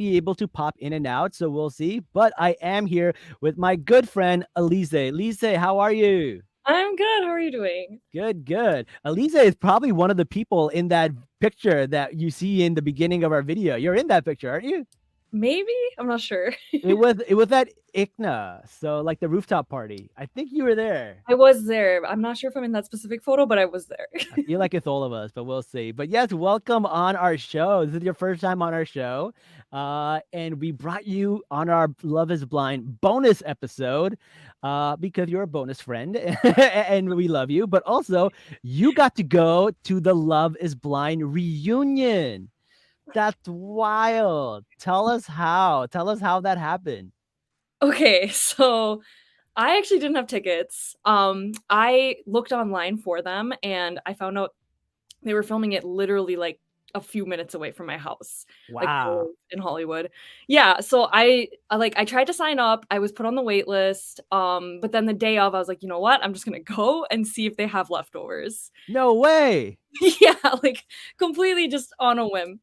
be able to pop in and out, so we'll see. But I am here with my good friend Elise. Elise, how are you? I'm good. How are you doing? Good, good. Elise is probably one of the people in that picture that you see in the beginning of our video. You're in that picture, aren't you? Maybe? I'm not sure. It was that ICNA, so like the rooftop party. I think you were there. I was there. I'm not sure if I'm in that specific photo, but I was there. I feel like it's all of us, but we'll see. But yes, welcome on our show. This is your first time on our show. And we brought you on our Love is Blind bonus episode because you're a bonus friend and we love you. But also, you got to go to the Love is Blind reunion. That's wild. Tell us how. Tell us how that happened. Okay, so I actually didn't have tickets. I looked online for them and I found out they were filming it literally like a few minutes away from my house, like Wow. in Hollywood. Yeah, so I tried to sign up. I was put on the wait list. But then the day of, I was like, you know what? I'm just gonna go and see if they have leftovers. No way. Yeah, like completely just on a whim.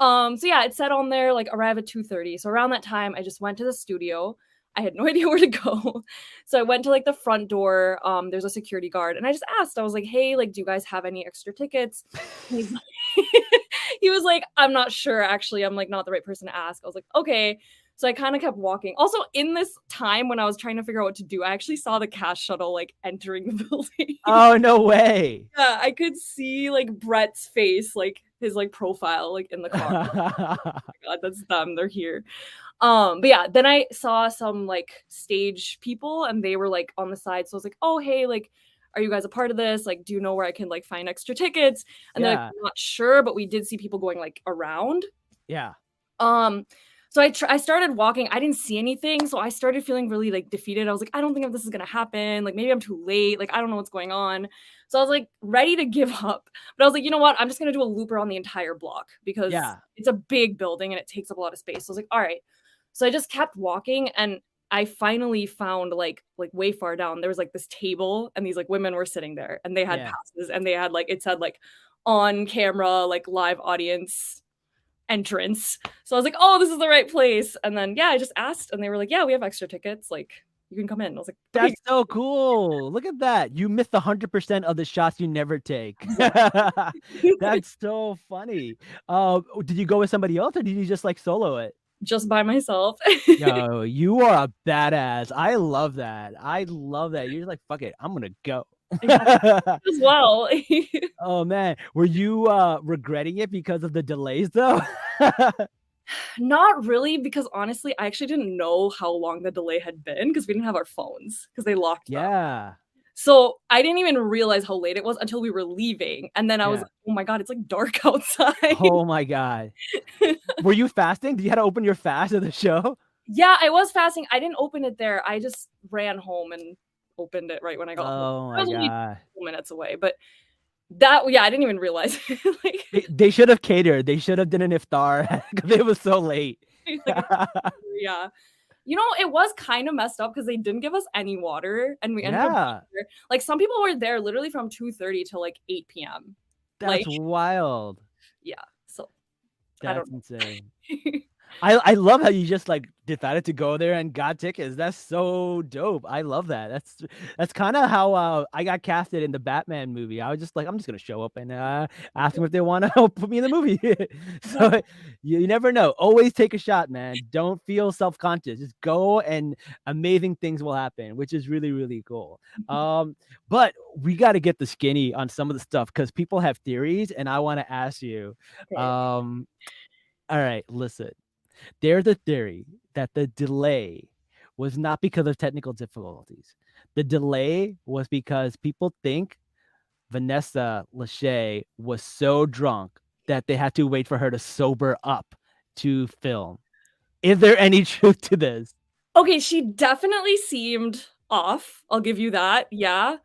So yeah, it said on there like arrive at 2:30. So around that time, I just went to the studio. I had no idea where to go. So I went to like the front door. There's a security guard, and I just asked, I was like, hey, like, do you guys have any extra tickets? He's like, he was like, I'm not sure, actually. I'm like not the right person to ask. I was like, okay. So I kind of kept walking. Also, in this time when I was trying to figure out what to do, I actually saw the cash shuttle like entering the building. Oh, no way. Yeah, I could see like Brett's face, like his like profile, like in the car. Oh my God, that's them. They're here. But yeah, then I saw some like stage people and they were like on the side. So I was like, oh hey, like, are you guys a part of this? Like, do you know where I can like find extra tickets? And they're like, Yeah. I'm not sure, but we did see people going like around. Yeah. Um, so I started walking. I didn't see anything, so I started feeling really like defeated. I was like, I don't think if this is gonna happen. Like maybe I'm too late. Like I don't know what's going on. So I was like ready to give up. But I was like, you know what? I'm just gonna do a loop around the entire block because Yeah. it's a big building and it takes up a lot of space. So I was like, all right. So I just kept walking and I finally found like way far down. There was like this table and these like women were sitting there and they had Yeah. passes and they had like it said like on camera, like live audience entrance. So I was like, oh, this is the right place. And then, yeah, I just asked and they were like, yeah, we have extra tickets. Like, you can come in. I was like, okay. That's so cool. Look at that. You missed 100% of the shots you never take. That's so funny. Did you go with somebody else or did you just like solo it? Just by myself. Yo, you are a badass. I love that. I love that. You're just like, fuck it. I'm gonna go. Yeah, as well. Oh man. Were you regretting it because of the delays though? Not really, because honestly, I actually didn't know how long the delay had been because we didn't have our phones because they locked them. Yeah. So I didn't even realize how late it was until we were leaving. And then I was Yeah. like, oh my God, it's like dark outside. Oh my god. Were you fasting? Did you have to open your fast at the show? Yeah, I was fasting. I didn't open it there. I just ran home and opened it right when I got home. Oh I my was only god. 2 minutes away, but that, yeah, I didn't even realize. Like, They should have catered. They should have done an iftar because it was so late. like yeah. You know, it was kind of messed up because they didn't give us any water and we ended up Yeah, like some people were there literally from 2:30 to like 8 p.m. Like, that's wild. yeah. So I That's don't insane. know. I love how you just like decided to go there and got tickets. That's so dope. I love that. That's kind of how I got casted in the Batman movie. I was just like, I'm just gonna show up and ask them if they want to help put me in the movie. So you never know. Always take a shot, man. Don't feel self-conscious. Just go and amazing things will happen, which is really, really cool. But we got to get the skinny on some of the stuff because people have theories, and I want to ask you. Okay. Um, all right, listen. There's a theory that the delay was not because of technical difficulties. The delay was because people think Vanessa Lachey was so drunk that they had to wait for her to sober up to film. Is there any truth to this? Okay, she definitely seemed off. I'll give you that. Yeah.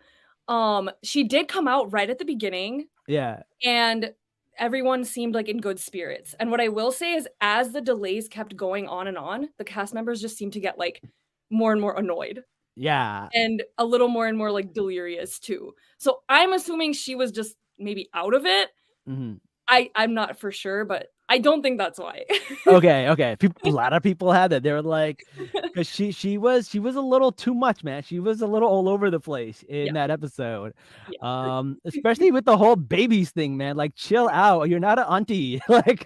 She did come out right at the beginning Yeah. and everyone seemed like in good spirits. And what I will say is as the delays kept going on and on, the cast members just seemed to get like more and more annoyed Yeah. and a little more and more like delirious too. So I'm assuming she was just maybe out of it. Hmm. I'm not for sure, but I don't think that's why. Okay, okay. A lot of people had that. They were like, because she was a little too much, man. She was a little all over the place in Yeah, that episode. yeah. Especially with the whole babies thing, man. Like, chill out. You're not an auntie. Like,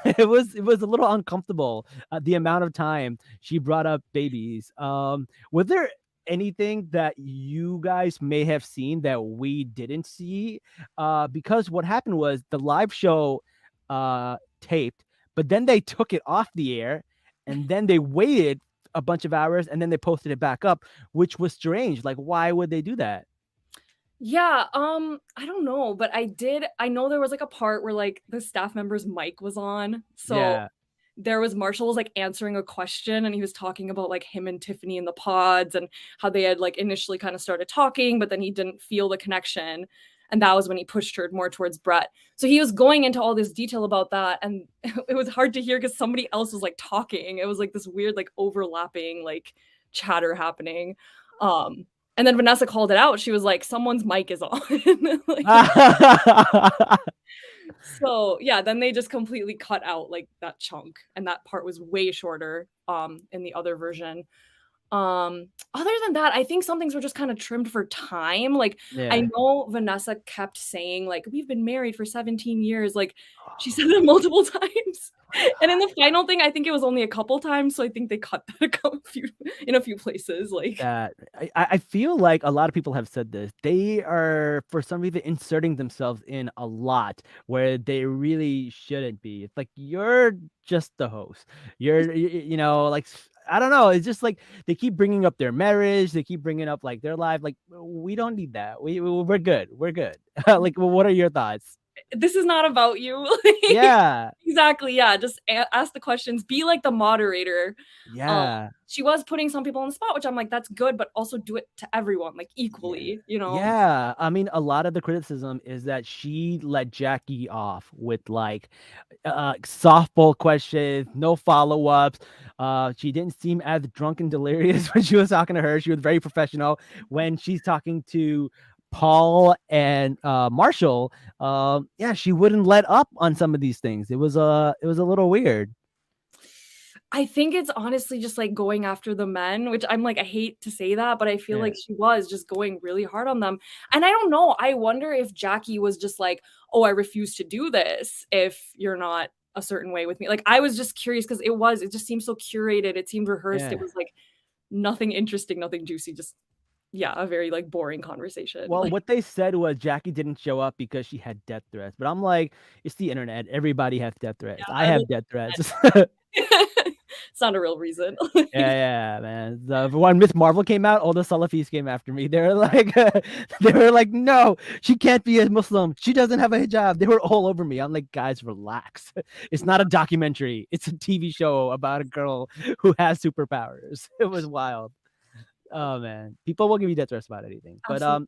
it was a little uncomfortable. The amount of time she brought up babies. Was there anything that you guys may have seen that we didn't see? Because what happened was the live show taped, but then they took it off the air, and then they waited a bunch of hours, and then they posted it back up, which was strange. Like, why would they do that? Yeah, I don't know, but I know there was, like, a part where, like, the staff member's mic was on, so Yeah. there was Marshall was, like, answering a question, and he was talking about, like, him and Tiffany in the pods and how they had, like, initially kinda started talking, but then he didn't feel the connection, and that was when he pushed her more towards Brett. So he was going into all this detail about that, and it was hard to hear because somebody else was, like, talking. It was, like, this weird, like, overlapping, like, chatter happening. Um, and then Vanessa called it out. She was like, "Someone's mic is on." Like, so, yeah, then they just completely cut out, like, that chunk, and that part was way shorter, in the other version. Other than that, I think some things were just kinda trimmed for time, like, I Yeah. know Vanessa kept saying, like, "We've been married for 17 years," like, she said that multiple times, and in the final thing, I think it was only a couple times, so I think they cut that a few places, like That I feel like a lot of people have said this. They are, for some reason, inserting themselves in a lot where they really shouldn't be. It's like, you're just the host. Like, I don't know. It's just like they keep bringing up their marriage. They keep bringing up like their life. Like, we don't need that. We're good. We're good. Like, well, what are your thoughts? this is not about you. Like Yeah. exactly, yeah, just ask the questions, be like the moderator. Yeah. She was putting some people on the spot, which I'm like, "That's good," but also do it to everyone, like, Yeah. equally, you know? Yeah. I mean, a lot of the criticism is that she let Jackie off with like softball questions, no follow-ups. She didn't seem as drunk and delirious when she was talking to her. She was very professional. When she's talking to Paul and Marshall, yeah, she wouldn't let up on some of these things. It was a little weird. I think it's honestly just, like, going after the men, which I'm like, I hate to say that, but I feel Yeah. like she was just going really hard on them, and I don't know, I wonder if Jackie was just like, "Oh, I refuse to do this if you're not a certain way with me." Like, I was just curious because it just seemed so curated, it seemed rehearsed, it Yeah. was, like, nothing interesting, nothing juicy, just yeah, a very, like, boring conversation, Well, like what they said was Jackie didn't show up because she had death threats. But I'm like, it's the internet. Everybody has death threats. I yeah, have like death threats. it's not a real reason. Yeah, yeah, man. When Miss Marvel came out, all the Salafis came after me. They were like, they were like, no, she can't be a Muslim. She doesn't have a hijab. They were all over me. I'm like, guys, relax. It's not a documentary. It's a TV show about a girl who has superpowers. It was wild. Oh man, people will give you death threats about anything. But Absolutely.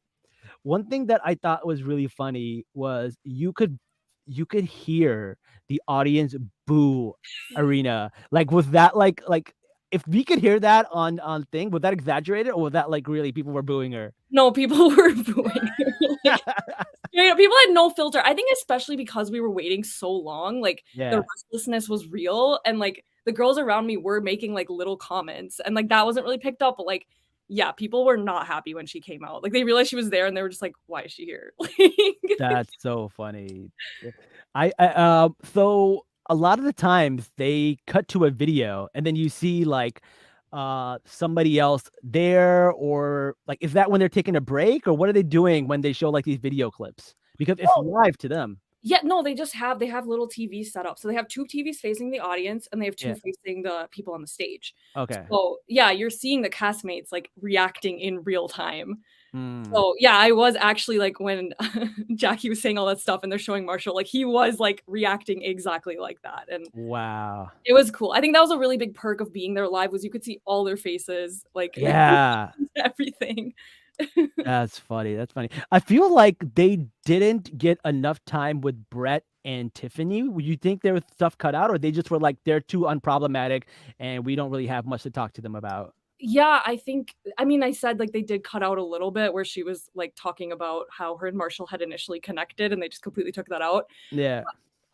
one thing that I thought was really funny was you could hear the audience boo Arena. Like, was that like if we could hear that on thing, was that exaggerated or was that like really people were booing her? No, people were booing her, like yeah, people had no filter. I think especially because we were waiting so long, like, the Yeah, restlessness was real, and, like, the girls around me were making, like, little comments, and, like, that wasn't really picked up, but, like, yeah, people were not happy when she came out. Like, they realized she was there, and they were just like, "Why is she here?" Like that's so funny. So a lot of the times they cut to a video and then you see like somebody else there, or like, is that when they're taking a break, or what are they doing when they show like these video clips? Because it's oh, live to them. yeah, no, they have little TVs set up. So they have 2 TVs facing the audience, and they have 2 Yeah. facing the people on the stage. Okay. So, yeah, you're seeing the castmates, like, reacting in real time. Mm. So, yeah, I was actually, like, when Jackie was saying all that stuff and they're showing Marshall, like, he was, like, reacting exactly like that, and Wow. it was cool. I think that was a really big perk of being there live was you could see all their faces, like, Yeah. everything. That's funny. That's funny. I feel like they didn't get enough time with Brett and Tiffany. Would you think there was stuff cut out, or they just were like, they're too unproblematic and we don't really have much to talk to them about? Yeah, I think I mean, I said, like, they did cut out a little bit where she was, like, talking about how her and Marshall had initially connected, and they just completely took that out. Yeah.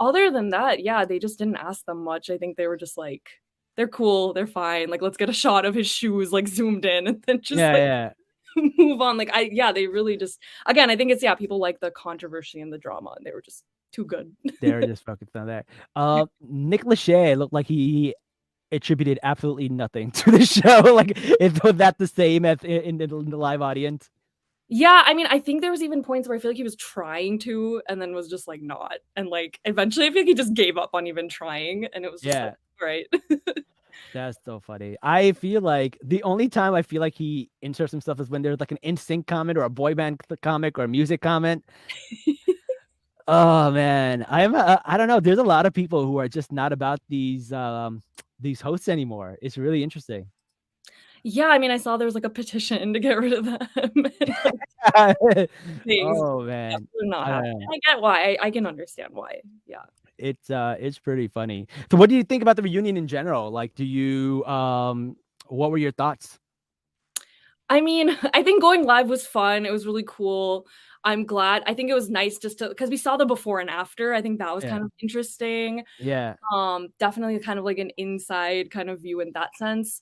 other than that, yeah, they just didn't ask them much. I think they were just like, "They're cool, they're fine, like, let's get a shot of his shoes, like, zoomed in, and then just, Yeah, like, yeah. move on." Like, yeah, they really just again, I think it's yeah, people like the controversy and the drama, and they were just too good. They're just focused on that. Nick Lachey looked like he attributed absolutely nothing to the show. Like, is that the same as in the live audience? Yeah, I mean, I think there was even points where I feel like he was trying to and then was just, like, not, and, like, eventually I think he just gave up on even trying, and it was just like, Yeah, "Alright." that's so funny. I feel like the only time I feel like he inserts himself is when there's like an NSYNC comment or a boy band comic or a music comment. Oh man, I don't know. There's a lot of people who are just not about these hosts anymore. It's really interesting. Yeah, I mean, I saw there was, like, a petition to get rid of them and, like, things. Oh Yeah, man, they're not I don't happy, know. and I get why, I can understand why, yeah. It's pretty funny. So what do you think about the reunion in general? Like, do you what were your thoughts? I mean, I think going live was fun, it was really cool. I'm glad I think it was nice just to because we saw the before and after, I think that was Yeah, kind of interesting. yeah, Definitely kind of like an inside kind of view in that sense.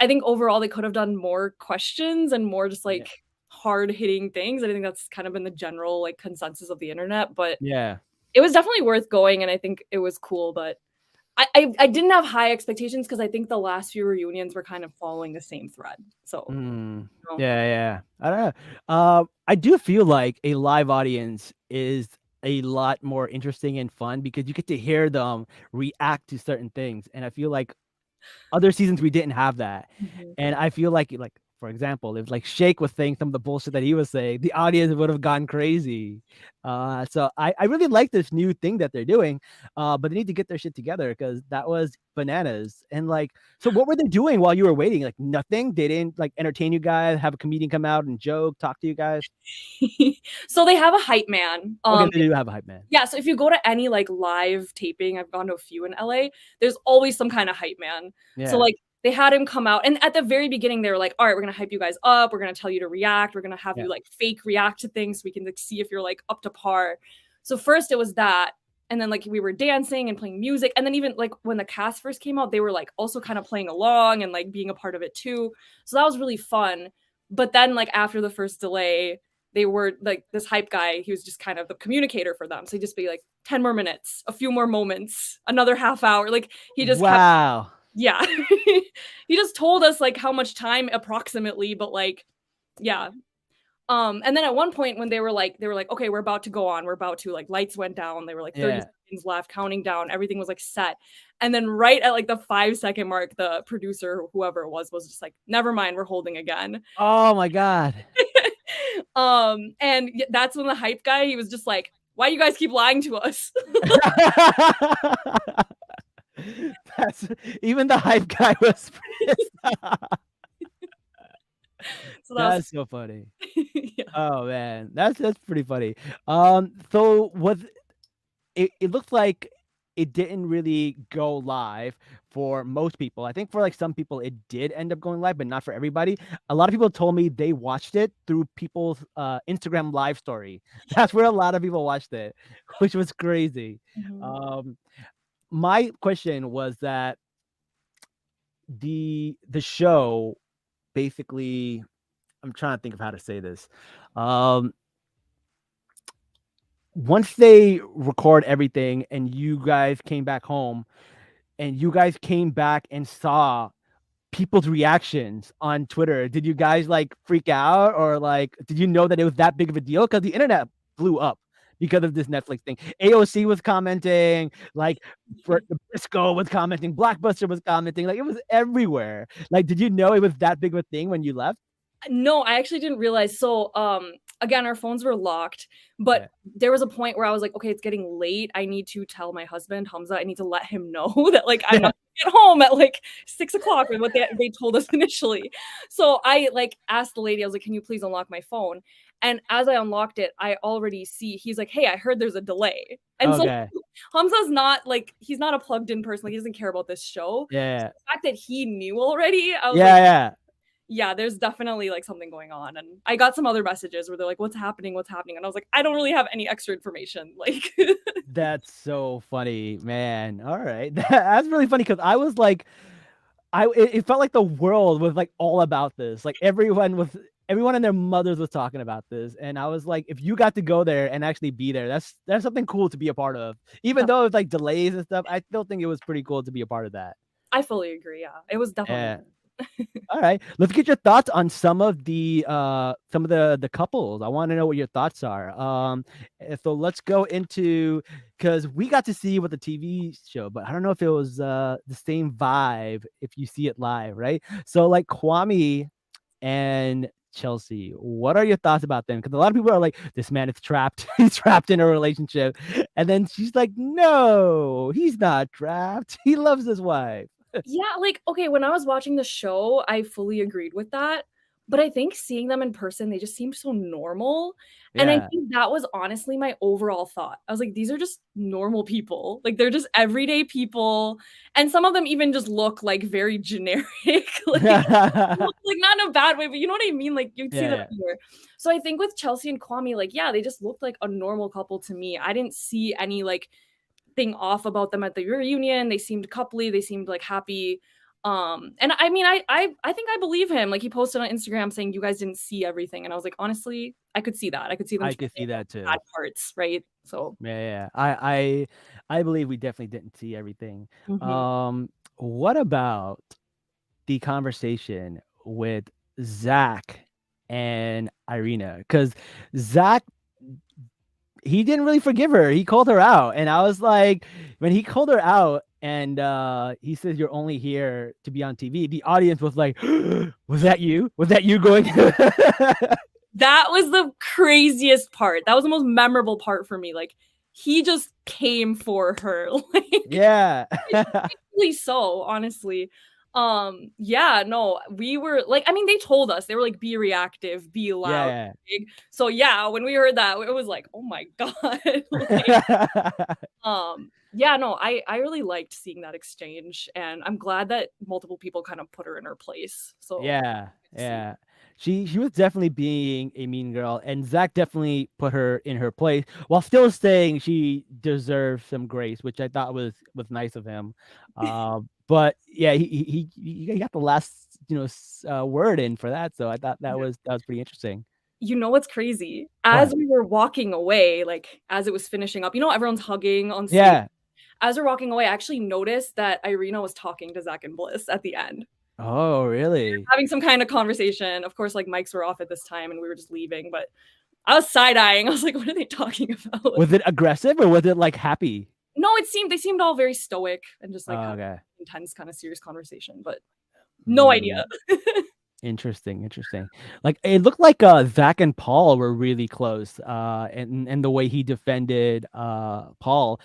I think overall they could have done more questions and more just, yeah, like, hard-hitting things, and I think that's kind of been the general, like, consensus of the internet, but yeah. it was definitely worth going, and I think it was cool, but I didn't have high expectations because I think the last few reunions were kind of following the same thread, so, Mm. you know. Yeah, yeah. I don't know. I do feel like a live audience is a lot more interesting and fun because you get to hear them react to certain things, and I feel like other seasons we didn't have that, Mhm. and I feel like, for example, if like Shake was saying some of the bullshit that he was saying, the audience would have gone crazy. So I really like this new thing that they're doing, but they need to get their shit together because that was bananas. And like, so what were they doing while you were waiting? Like nothing. They didn't like entertain you guys, have a comedian come out and joke, talk to you guys. So they have a hype man, Okay, they do have a hype man. yeah, so if you go to any, like, live taping, I've gone to a few in LA, there's always some kinda hype man. So, Yeah, like, they had him come out and at the very beginning, they were like, "Alright, we're gonna hype you guys up, we're gonna tell you to react, we're gonna have yeah, you, like, fake react to things so we can, like, see if you're, like, up to par." So first it was that, and then, like, we were dancing and playing music, and then even, like, when the cast first came out, they were, like, also kinda playing along and, like, being a part of it too. So that was really fun. But then, like, after the first delay, they were like this hype guy, he was just kind of the communicator for them. So he'd just be like, 10 more minutes, a few more moments, another half hour. Like he just kept wow. yeah. He just told us like how much time approximately, but like, yeah. And then at one point when they were like, okay, we're about to go on, we're about to like lights went down, they were like 30 Yeah. seconds left, counting down, everything was like set. And then right at like the 5 second mark, the producer, whoever it was just like, never mind, we're holding again. Oh my god. And that's when the hype guy, he was just like, "Why do you guys keep lying to us?" That's even the hype guy was pissed. So that was That's so funny. yeah. Oh man, that's pretty funny. So was it looks like it didn't really go live for most people. I think for like some people it did end up going live, but not for everybody. A lot of people told me they watched it through people's Instagram live story. That's where a lot of people watched it, which was crazy. Mhm. Um, my question was that the show basically I'm trying to think of how to say this. Um, once they record everything and you guys came back home and you guys came back and saw people's reactions on Twitter, did you guys like freak out or like did you know that it was that big of a deal? Because the internet blew up because of this Netflix thing. AOC was commenting, like Briscoe was commenting, Blockbuster was commenting, like it was everywhere. Like, did you know it was that big of a thing when you left? No, I actually didn't realize. So, again, our phones were locked, but Yeah. there was a point where I was like, "Okay, it's getting late. I need to tell my husband, Hamza, I need to let him know that, like, I'm Yeah. not gonna get home at, like, 6 o'clock with what they told us initially." So I, like, asked the lady, I was like, "Can you please unlock my phone?" And as I unlocked it, I already see he's like, "Hey, I heard there's a delay." And so Okay. Hamza's not, like he's not a plugged in person, like, he doesn't care about this show. So Yeah. the fact that he knew already, I was like Yeah, yeah. Yeah, there's definitely, like, something going on, and I got some other messages where they're like, "What's happening? What's happening?" And I was like, "I don't really have any extra information." Like That's so funny, man. All right. That's really funny because I was like, it felt like the world was like all about this. Like everyone and their mothers was talking about this. And I was like, if you got to go there and actually be there, that's something cool to be a part of. Even though it's like delays and stuff, I still think it was pretty cool to be a part of that. I fully agree, yeah. It was definitely Yeah. All right. Let's get your thoughts on some of the couples. I want to know what your thoughts are. So let's go into because we got to see what the TV show, but I don't know if it was the same vibe if you see it live, right? So like Kwame and Chelsea, what are your thoughts about them? Because a lot of people are like, this man is trapped. He's trapped in a relationship. And then she's like, no, he's not trapped. He loves his wife. Yeah, like, okay, when I was watching the show, I fully agreed with that, but I think seeing them in person, they just seemed so normal, and I Yeah. think that was honestly my overall thought. I was like, "These are just normal people." Like, they're just everyday people, and some of them even just look, like, very generic, Yeah. like, not in a bad way, but you know what I mean? Like, you'd see them Yeah. everywhere. So I think with Chelsea and Kwame, like, yeah, they just looked like a normal couple to me. I didn't see any, like, thing off about them at the reunion. They seemed coupley, they seemed like happy. And I mean, I think I believe him. Like he posted on Instagram saying you guys didn't see everything, and I was like, honestly, I could see that. I could see them I trying could see that bad too. parts, right? So, Yeah, yeah. I believe we definitely didn't see everything. mhm. Um, what about the conversation with Zach and Irina? Because Zach, he didn't really forgive her. He called her out, and I was like, when he called her out, and he says you're only here to be on TV. The audience was like, "Was that you? Was that you going?" That was the craziest part. That was the most memorable part for me. Like he just came for her, like Yeah. rightfully so, honestly. Yeah, no, we were like, I mean, they told us they were like, be reactive, be loud, Yeah. big. So yeah, when we heard that, it was like, oh my god. Like, Yeah. yeah, no, I really liked seeing that exchange, and I'm glad that multiple people kind of put her in her place. So Yeah, good to see. yeah. She was definitely being a mean girl, and Zach definitely put her in her place while still saying she deserves some grace, which I thought was nice of him. But yeah, he got the last word in for that, so I thought that was pretty interesting. You know what's crazy? As What? we were walking away, like as it was finishing up, you know, everyone's hugging on stage. Yeah. As we're walking away, I actually noticed that Irina was talking to Zach and Bliss at the end, Oh, really? having some kind of conversation. Of course, like mics were off at this time and we were just leaving, but I was side eyeing. I was like, what are they talking about? Was it aggressive or was it like happy? No, they seemed all very stoic and just like Oh, having okay. intense, kind of serious conversation, but no Mm. idea. Interesting, interesting. Like it looked like Zach and Paul were really close. And the way he defended Paul.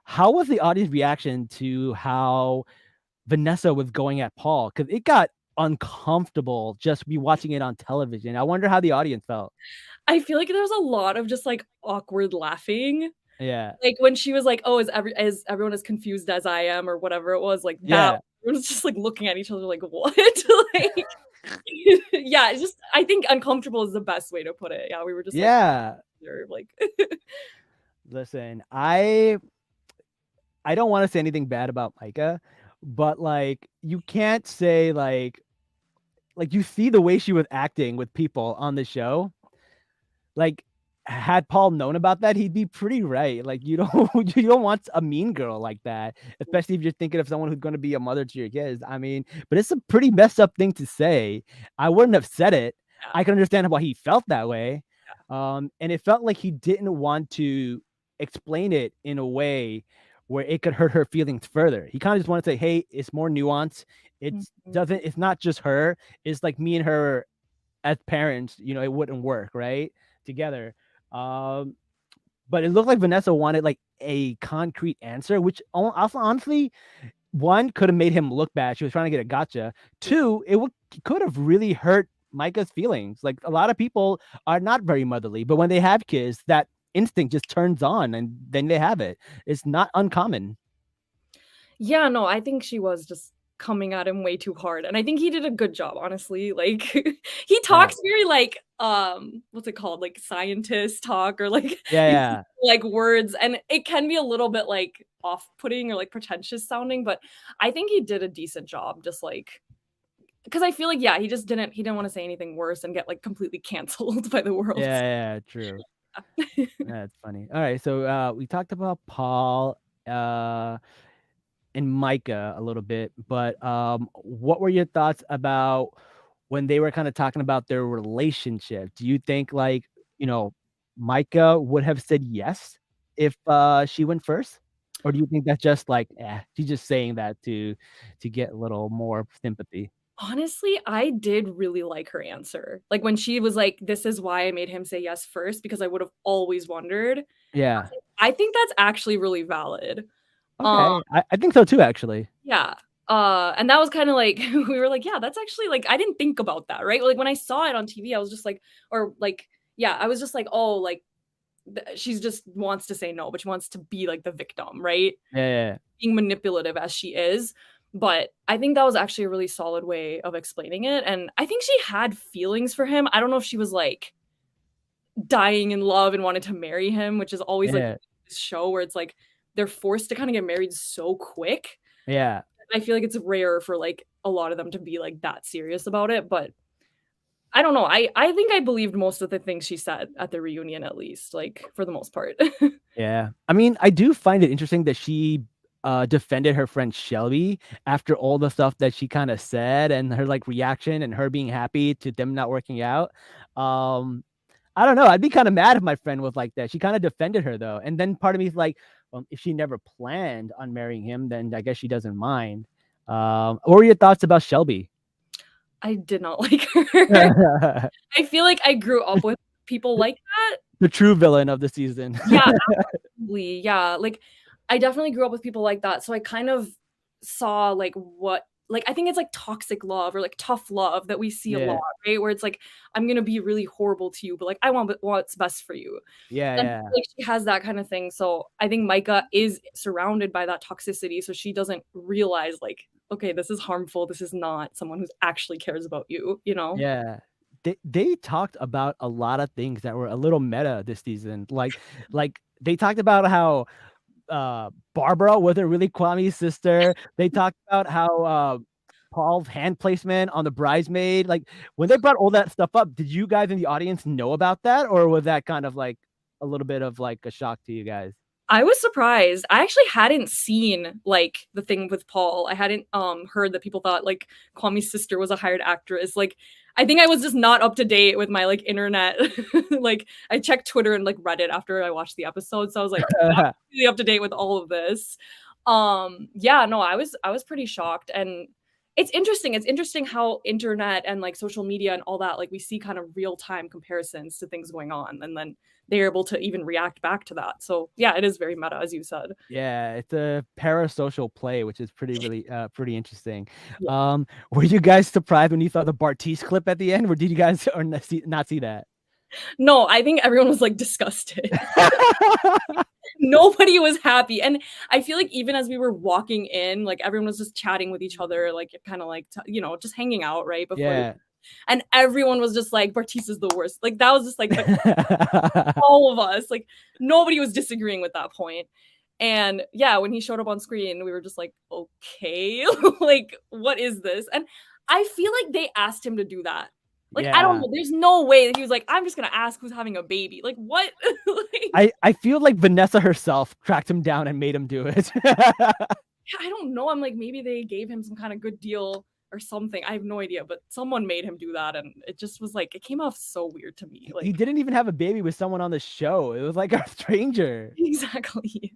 How was the audience reaction to how Vanessa was going at Paul? Because it got uncomfortable just be watching it on television. I wonder how the audience felt. I feel like there was a lot of just like awkward laughing. Yeah. Like when she was like, "Oh, is everyone as confused as I am?" or whatever it was, like that Yeah. everyone was just like looking at each other like, "What?" Like yeah, it's just I think uncomfortable is the best way to put it. Yeah, we were just like Yeah. they're like Listen, I don't want to say anything bad about Micah, but like you can't say like you see the way she was acting with people on the show. Like, had Paul known about that, he'd be pretty right. Like, you don't you don't want a mean girl like that, especially if you're thinking of someone who's going to be a mother to your kids. I mean, but it's a pretty messed up thing to say. I wouldn't have said it. yeah, I can understand why he felt that way. And it felt like he didn't want to explain it in a way where it could hurt her feelings further. He kind of just wanted to say, "Hey, it's more nuanced. Mhm. It's not just her. It's like me and her as parents, it wouldn't work, right? Together." Um, but it looked like Vanessa wanted like a concrete answer, which also honestly, one could have made him look bad. She was trying to get a gotcha. Yeah. Two, could have really hurt Micah's feelings. Like a lot of people are not very motherly, but when they have kids, that instinct just turns on and then they have it. It's not uncommon. Yeah, no, I think she was just coming at him way too hard, and I think he did a good job, honestly. Like, he Yeah. talks very like, what's it called? Like scientist talk or like Yeah, yeah. like words, and it can be a little bit like off-putting or like pretentious sounding, but I think he did a decent job just like because I feel like yeah, he didn't want to say anything worse and get like completely canceled by the world. Yeah, yeah, true. So, That's funny. All right, so we talked about Paul uh and Micah a little bit, but what were your thoughts about when they were kind of talking about their relationship? Do you think like, you know, Micah would have said yes if she went first? Or do you think that's just like, she's just saying that to get a little more sympathy? honestly, I did really like her answer. Like when she was like, "This is why I made him say yes first because I would have always wondered." Yeah. I think that's actually really valid. Um, Okay. I think so too, actually. yeah. And that was kind of like we were like, yeah, that's actually like I didn't think about that, right? Like when I saw it on TV, I was just like, or like, yeah, I was just like, oh, like she's just wants to say no, but she wants to be like the victim, right? Yeah, yeah, yeah. Being manipulative as she is. But I think that was actually a really solid way of explaining it. And I think she had feelings for him. I don't know if she was like dying in love and wanted to marry him, which is always like Yeah. this show where it's like they're forced to kind of get married so quick. Yeah. I feel like it's rare for like a lot of them to be like that serious about it. But I don't know. I think I believed most of the things she said at the reunion, at least, like for the most part. Yeah. I mean, I do find it interesting that she defended her friend Shelby after all the stuff that she kind of said and her like reaction and her being happy to them not working out. Um, I don't know. I'd be kind of mad if my friend was like that. She kind of defended her though. And then part of me is like, well, if she never planned on marrying him, then I guess she doesn't mind. What were your thoughts about Shelby? I did not like her. The I feel like I grew up with people like that. true villain of the season. Yeah, absolutely. Yeah, like I definitely grew up with people like that. So I kind of saw like what like I think it's like toxic love or like tough love that we see a lot, Yeah. right? Where it's like I'm gonna be really horrible to you, but like I want what's best for you. Yeah, And yeah. like she has that kind of thing. So I think Micah is surrounded by that toxicity. So she doesn't realize like, okay, this is harmful. This is not someone who actually cares about you, you know? Yeah. They talked about a lot of things that were a little meta this season. Like they talked about how Barbara wasn't really Kwame's sister. They talked about how Paul's hand placement on the bridesmaid. Like when they brought all that stuff up, did you guys in the audience know about that, or was that kind of like a little bit of like a shock to you guys? I was surprised. I actually hadn't seen like the thing with Paul. I hadn't heard that people thought like Kwame's sister was a hired actress. Like I think I was just not up to date with my like internet. Like I checked Twitter and like Reddit after I watched the episode. So I was like not really up to date with all of this. Yeah, no, I was pretty shocked and it's interesting. It's interesting how internet and like social media and all that like we see kind of real time comparisons to things going on and then they're able to even react back to that. So yeah, it is very meta, as you said. Yeah, it's a parasocial play, which is pretty interesting. Yeah. Were you guys surprised when you saw the Bartiz clip at the end, or did you guys or not see that? No, I think everyone was like disgusted. Nobody was happy. And I feel like even as we were walking in, like everyone was just chatting with each other, like kind of like, just hanging out right before Yeah. and everyone was just like, Bartiz is the worst. Like that was just like all of us. Like nobody was disagreeing with that point. And yeah, when he showed up on screen, we were just like, okay, like what is this? And I feel like they asked him to do that. Like I don't Yeah. know. There's no way that he was like, I'm just gonna ask who's having a baby. Like what? Like, I feel like Vanessa herself tracked him down and made him do it. I don't know. I'm like maybe they gave him some kind of good deal or something. I have no idea, but someone made him do that, and it just was like it came off so weird to me. He Like didn't even have a baby with someone on the show. It was like a stranger. exactly.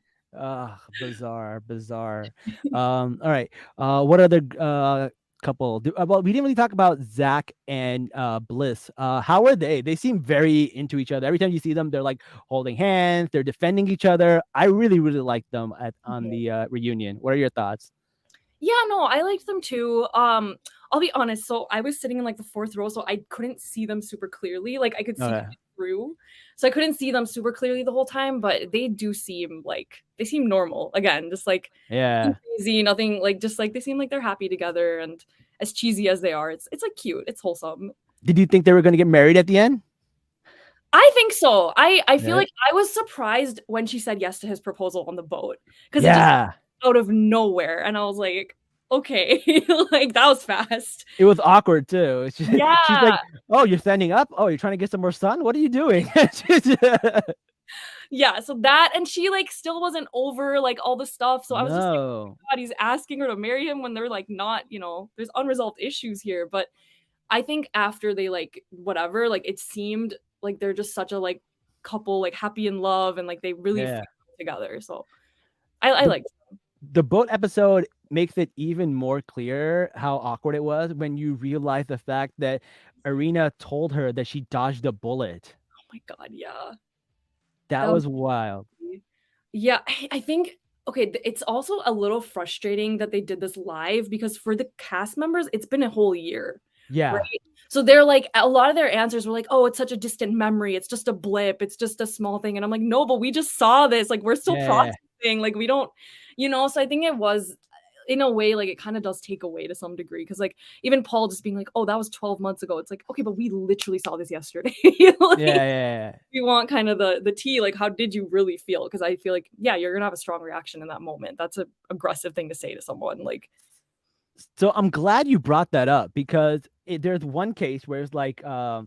Bizarre, bizarre. All right. What other couple? Well, we didn't really talk about Zach and Bliss. How are they? They seem very into each other. Every time you see them, they're like holding hands. They're defending each other. I really, really like them on Mhm. the reunion. What are your thoughts? Yeah, no, I liked them too. I'll be honest. So I was sitting in like the fourth row, so I couldn't see them super clearly. Like I could see Okay. through. So I couldn't see them super clearly the whole time, but they do seem like they seem normal. Again, just like nothing Yeah. crazy, nothing like just like they seem like they're happy together and as cheesy as they are, it's like cute. It's wholesome. Did you think they were gonna get married at the end? I think so. I feel Yeah. like I was surprised when she said yes to his proposal on the boat because it just Yeah. out of nowhere, and I was like, "Okay." Like, that was fast. It was awkward too. She's Yeah. like, "Oh, you're standing up? Oh, you're trying to get some more sun? What are you doing?" Yeah, so that and she, like, still wasn't over, like, all the stuff, so I was just like, "Oh No. my god, he's asking her to marry him when they're, like, not, there's unresolved issues here," but I think after they, like, whatever, like, it seemed like they're just such a, like, couple, like, happy in love and, like, they really Yeah. feel together, so I The liked the boat episode makes it even more clear how awkward it was when you realize the fact that Irina told her that she dodged a bullet. Oh my god, yeah. That That was was wild. crazy. Yeah, I think okay, it's also a little frustrating that they did this live because for the cast members, it's been a whole year, right? Yeah. So they're like a lot of their answers were like, "Oh, it's such a distant memory. It's just a blip. It's just a small thing." And I'm like, "No, but we just saw this. Like, we're still Yeah. processing. Like, we don't, so I think it was in a way like it kind of does take away to some degree because like even Paul just being like, "Oh, that was 12 months ago." It's like, "Okay, but we literally saw this yesterday." Yeah, Like yeah, we want kind of the tea, like, how did you really feel? Because I feel like, yeah, you're gonna have a strong reaction in that moment. That's a aggressive thing to say to someone, like So I'm glad you brought that up because there's one case where it's like, I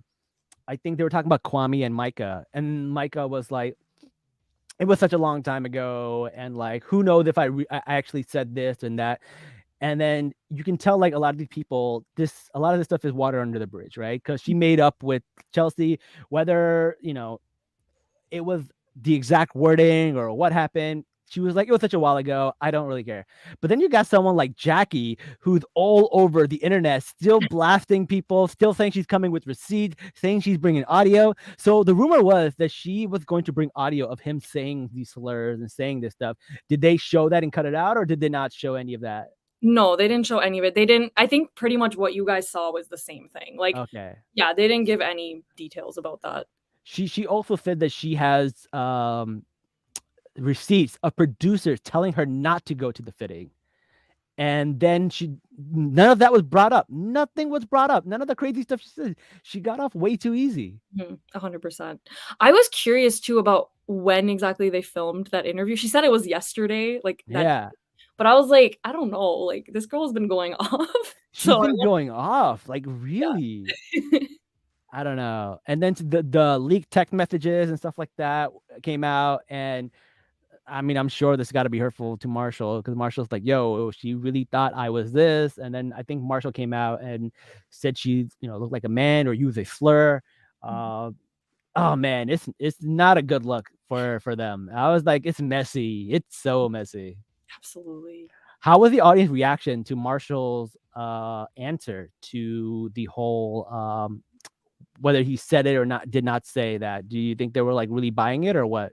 think they were talking about Kwame and Micah, and Micah was like, "It was such a long time ago, and like, who knows if I actually said this and that." And then you can tell like a lot of these people, a lot of this stuff is water under the bridge, right? Because she made up with Chelsea, whether it was the exact wording or what happened. She was like, it was such a while ago. I don't really care. But then you got someone like Jackie, who's all over the internet, still blasting people, still saying she's coming with receipts, saying she's bringing audio. So the rumor was that she was going to bring audio of him saying these slurs and saying this stuff. Did they show that and cut it out, or did they not show any of that? no, they didn't show any of it. They didn't I think pretty much what you guys saw was the same thing. Like, Okay. yeah, they didn't give any details about that. She also said that she has receipts of producers telling her not to go to the fitting. And then none of that was brought up. Nothing was brought up. None of the crazy stuff she said. She got off way too easy. 100%. I was curious too about when exactly they filmed that interview. She said it was yesterday, like that, Yeah. but I was like, I don't know, like this girl has been going off. She's So I been won't, going off. Like, really? yeah. I don't know. And then the leaked text messages and stuff like that came out. And I mean, I'm sure this got to be hurtful to Marshall because Marshall's like, yo, she really thought I was this. And then I think Marshall came out and said she, looked like a man or used a slur. Oh man, it's not a good look for them. I was like, it's messy. It's so messy. Absolutely. How was the audience reaction to Marshall's answer to the whole whether he said it or not did not say that? Do you think they were like really buying it or what?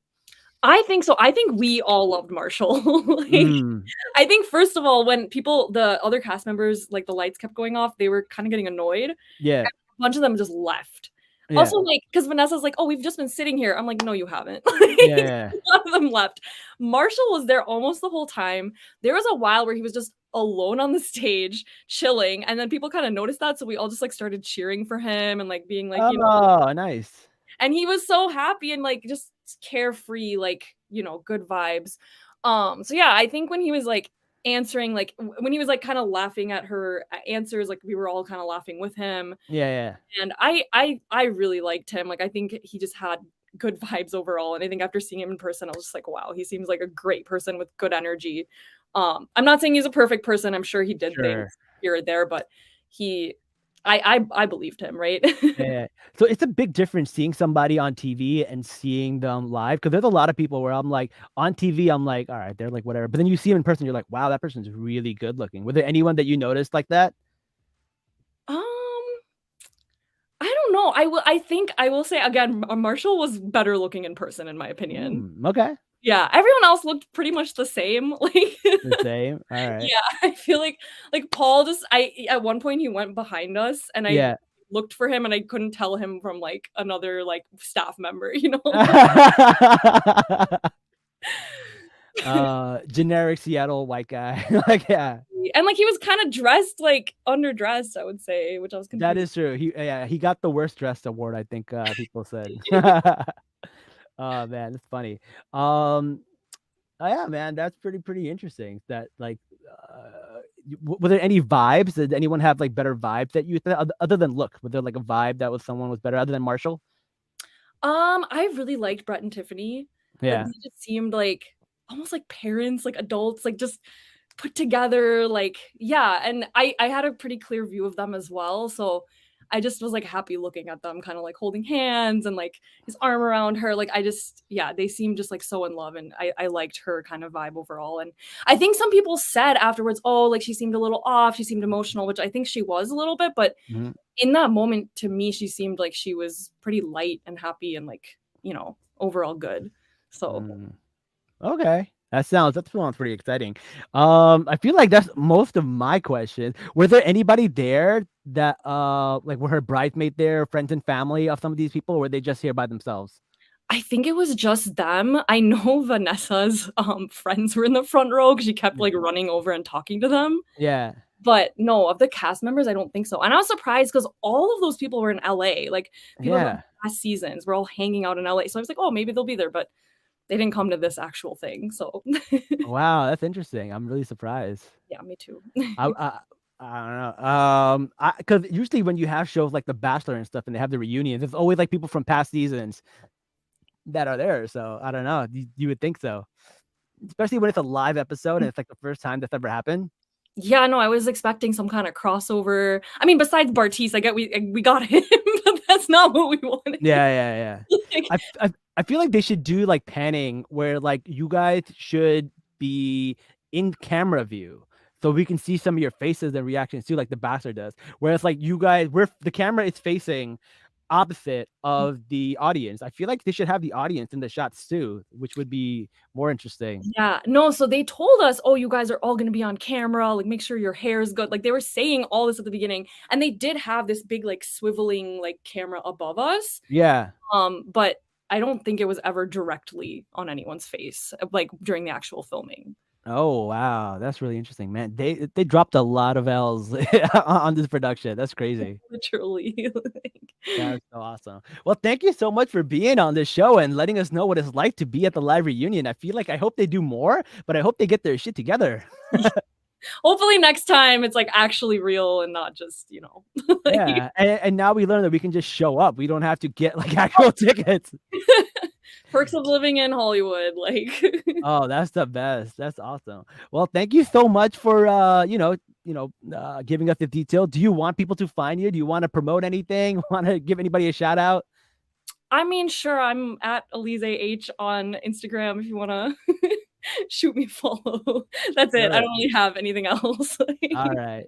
I think so. I think we all loved Marshall. Like, Mm, I think first of all, when the other cast members, like the lights kept going off, they were kind of getting annoyed. yeah, A bunch of them just left. yeah, Also, like, because Vanessa's like, "Oh, we've just been sitting here." I'm like, "No, you haven't." yeah, Like, yeah, none of them left. Marshall was there almost the whole time. There was a while where he was just alone on the stage, chilling, and then people kind of noticed that, so we all just like started cheering for him and like being like, oh, nice. and he was so happy and like just carefree, like, good vibes. So yeah, I think when he was like answering, like when he was like kind of laughing at her answers, like we were all kind of laughing with him. Yeah, yeah, And I really liked him. Like I think he just had good vibes overall. And I think after seeing him in person, I was just like, wow, he seems like a great person with good energy. I'm not saying he's a perfect person. I'm sure he did things sure. here or there, but he I believed him, right? Yeah. So it's a big difference seeing somebody on TV and seeing them live because there's a lot of people where I'm like on TV, I'm like, all right, they're like whatever. But then you see them in person, you're like, wow, that person's really good looking. Was there anyone that you noticed like that? Um, I don't know. I think I will say again, Marshall was better looking in person in my opinion. Okay. Yeah, everyone else looked pretty much the same. Like The same. All right. yeah, I feel like Paul just I at one point he went behind us and I Yeah. looked for him and I couldn't tell him from, like, another, like, staff member, you know? Generic Seattle white guy. Like, yeah, And, like, he was kinda dressed, like, underdressed, I would say, which I was that confused. is true. He got the worst dressed award, I think, people said. Oh, man, it's funny. Um, yeah, man, that's pretty interesting that, like, were there any vibes? Did anyone have, like, better vibes that you other than look? Was there, like, a vibe that was someone was better other than Marshall? I really liked Brett and Tiffany. Like, Yeah. they just seemed like almost like parents, like adults, like, just put together, like yeah, and I had a pretty clear view of them as well, so I just was, like, happy looking at them, kinda, like, holding hands and, like, his arm around her, like, I just yeah, they seemed just, like, so in love, and I liked her kind of vibe overall, and I think some people said afterwards, "Oh, like, she seemed a little off, she seemed emotional," which I think she was a little bit, but Mhm. in that moment, to me, she seemed like she was pretty light and happy and, like, overall good. So Mm. Okay. That sounds pretty exciting. I feel like that's most of my questions. Were there anybody there that, like, were her bridesmaid there, friends and family of some of these people, or were they just here by themselves? I think it was just them. I know Vanessa's, friends were in the front row because she kept, Yeah. like, running over and talking to them, Yeah. but no, of the cast members, I don't think so, and I was surprised because all of those people were in LA, like, people from Yeah. past seasons were all hanging out in LA, so I was like, "Oh, maybe they'll be there," but they didn't come to this actual thing, so Wow, that's interesting. I'm really surprised. yeah, me too. I I I don't know. Because usually when you have shows like The Bachelor and stuff, and they have the reunions, there's always like people from past seasons that are there. So I don't know. You would think so, especially when it's a live episode and it's like the first time that's ever happened. Yeah, no, I was expecting some kinda crossover. I mean, besides Bartise, I get we got him, but that's not what we wanted. Yeah, yeah, yeah. Like I feel like they should do like panning where like you guys should be in camera view so we can see some of your faces and reactions too, like The Bachelor does. Whereas like you guys, we're the camera is facing opposite of the audience. I feel like they should have the audience in the shots too, which would be more interesting. yeah, no, so they told us, "Oh, you guys are all gonna be on camera, like, make sure your hair is good." Like, they were saying all this at the beginning, and they did have this big, like, swiveling, like, camera above us, Yeah. but I don't think it was ever directly on anyone's face, like, during the actual filming. Oh wow, that's really interesting, man. They dropped a lot of L's on this production. That's crazy. Literally, like That's so awesome. Well, thank you so much for being on this show and letting us know what it's like to be at the live reunion. I feel like I hope they do more, but I hope they get their shit together. hopefully next time it's, like, actually real and not just, like Yeah, and now we learn that we can just show up. We don't have to get like actual tickets. perks of living in Hollywood, like Oh, that's the best. That's awesome. Well, thank you so much for giving us the detail. Do you want people to find you? Do you want to promote anything? Want to give anybody a shout out? I mean, sure, I'm at Elise H on Instagram if you wanna shoot me a follow. That's it, I Sure. don't really have anything else. All right.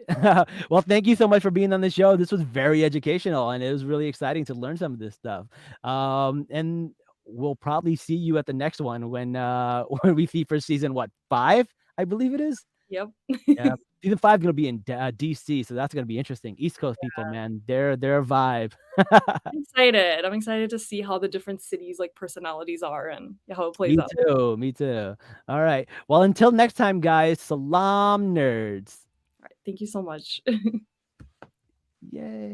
Well, thank you so much for being on the show. This was very educational and it was really exciting to learn some of this stuff. And we'll probably see you at the next one when when we see for season what, 5, I believe it is. Yep. Yeah. Season 5 gonna be in DC, so that's gonna be interesting. East Coast people, man, they're a vibe. I'm excited to see how the different cities, like, personalities are and how it plays Me out. too, me too. All right. Well, until next time, guys, salam nerds. Alright, thank you so much. Yay.